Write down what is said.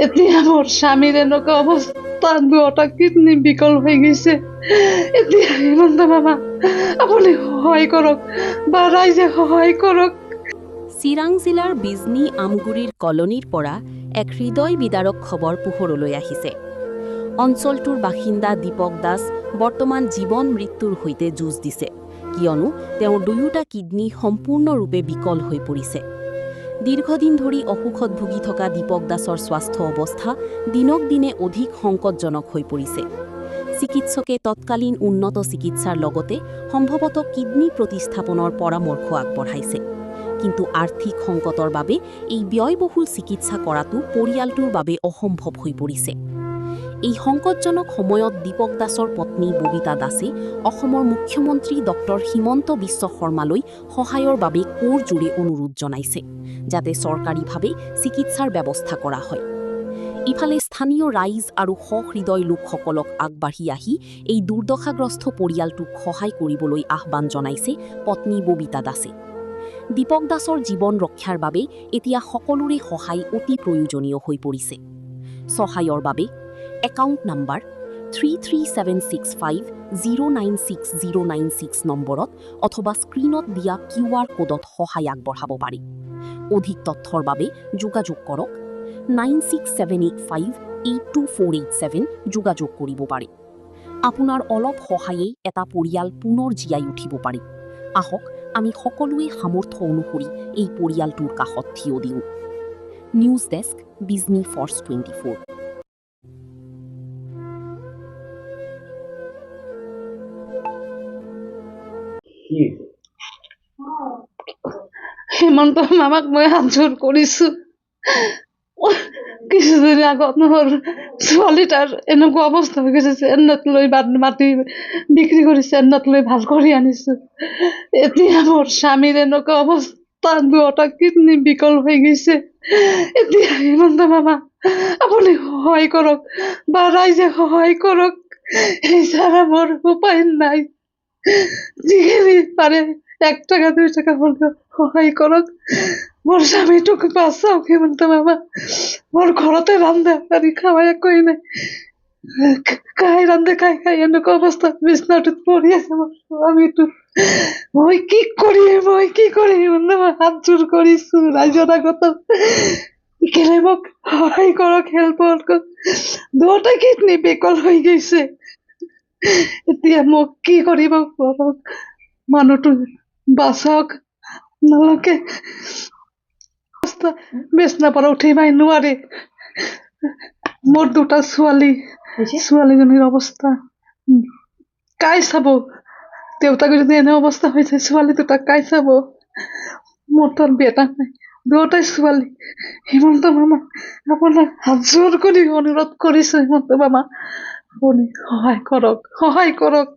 এতিয়া মোৰ স্বামীৰ এনেকুৱা অৱস্থা, দুটা কিডনী বিকল হৈ গৈছে। এতিয়া হিমন্ত মামা আপুনি সহায় কৰক বা ৰাইজে সহায় কৰক। চিৰাং জিলাৰ বিজনী আমগুৰিৰ কলনীৰ পৰা এক হৃদয় বিদাৰক খবৰ পোহৰলৈ আহিছে। অঞ্চলটোৰ বাসিন্দা দীপক দাস বৰ্তমান জীৱন মৃত্যুৰ সৈতে যুঁজ দিছে, কিয়নো তেওঁৰ দুয়োটা কিডনী সম্পূৰ্ণৰূপে বিকল হৈ পৰিছে। দীৰ্ঘদিন ধৰি অসুখত ভুগি থকা দীপক দাসৰ স্বাস্থ্য অৱস্থা দিনক দিনে অধিক সংকটজনক হৈ পৰিছে। চিকিৎসকে তৎকালীন উন্নত চিকিৎসাৰ লগতে সম্ভৱতঃ কিডনী প্ৰতিস্থাপনৰ পৰামৰ্শ আগবঢ়াইছে। কিন্তু আৰ্থিক সংকটৰ বাবে এই ব্যয়বহুল চিকিৎসা কৰাটো পৰিয়ালটোৰ বাবে অসম্ভৱ হৈ পৰিছে। এই সংকটজনক সময়ত দীপক দাসৰ পত্নী ববিতা দাসে অসমৰ মুখ্যমন্ত্ৰী ডক্টৰ হিমন্ত বিশ্ব শৰ্মালৈ সহায়ৰ বাবে কোৰজোৰে অনুৰোধ জনাইছে, যাতে চৰকাৰীভাৱে চিকিৎসাৰ ব্যৱস্থা কৰা হয়। ইফালে স্থানীয় ৰাইজ আৰু সহৃদয় লোকসকলক আগবাঢ়ি আহি এই দুৰ্দশাগ্ৰস্ত পৰিয়ালটোক সহায় কৰিবলৈ আহ্বান জনাইছে পত্নী ববিতা দাসে। দীপক দাসৰ জীৱন ৰক্ষাৰ বাবে এতিয়া সকলোৰে সহায় অতি প্ৰয়োজনীয় হৈ পৰিছে। সহায়ৰ বাবে একাউণ্ট নম্বৰ 3376509606 নম্বৰত অথবা স্ক্ৰীনত দিয়া QR কোডত সহায় আগবঢ়াব পাৰি। অধিক তথ্যৰ বাবে যোগাযোগ কৰক 9678582487 যোগাযোগ কৰিব পাৰি। আপোনাৰ অলপ সহায়েই এটা পৰিয়াল পুনৰ জীয়াই উঠিব পাৰি। আহক আমি সকলোৱে সামৰ্থ্য অনুসৰি এই পৰিয়ালটোৰ কাষত থিয় দিওঁ। News desk, Bijni force 24। Himanta মামাক মই হাত জোৰ কৰিছো। কিছুদিন আগত মোৰ ছোৱালীটাৰ এনেকুৱা অৱস্থা হৈ গৈছে, চেন্নাত লৈ মাটি বিক্ৰী কৰি চেন্নাত লৈ ভাল কৰি আনিছো। এতিয়া মোৰ স্বামীৰ এনেকুৱা অৱস্থা, দুটা কিডনী বিকল হৈ গৈছে। এতিয়া হিমন্ত মামা আপুনি সহায় কৰক বা ৰাইজে সহায় কৰক। এছাড়া মোৰ উপায় নাই। যিখিনি পাৰে 1 টাকা 2 টাকা হলেও সহায় কৰক। মোৰ স্বামীটোক বাঁচাওক হিমন্ত মামা। মোৰ ঘৰতে ৰান্ধে পাৰি খাওয়া একোৱেই নাই। খাই খাই এনেকুৱা অৱস্থা, বিছনাটোত পৰি আছে মোৰ স্বামীটো। মই কি কৰিম হিমন্ত মামা, হাত জোৰ কৰিছো ৰাইজৰ আগত। কেলে মোক সহায় কৰক, হেল্প কৰক। দুটা কিডনী বিকল হৈ গৈছে। এতিয়া মোক কি কৰিব কৰক, মানুহটো বাঁচক। নলকে বিছনাৰ পৰা উঠিবাই নোৱাৰে। মোৰ দুটা ছোৱালীজনীৰ অৱস্থা কাই চাব। দেউতাকে যদি এনে অৱস্থা হৈছে, ছোৱালী দুটা কাই চাব। মোৰ তাৰ বেটা নাই, দুটাই ছোৱালী। হিমন্ত মামা আপোনাক হাত জোৰ কৰি অনুৰোধ কৰিছো, হিমন্ত মামা আপুনি সহায় কৰক।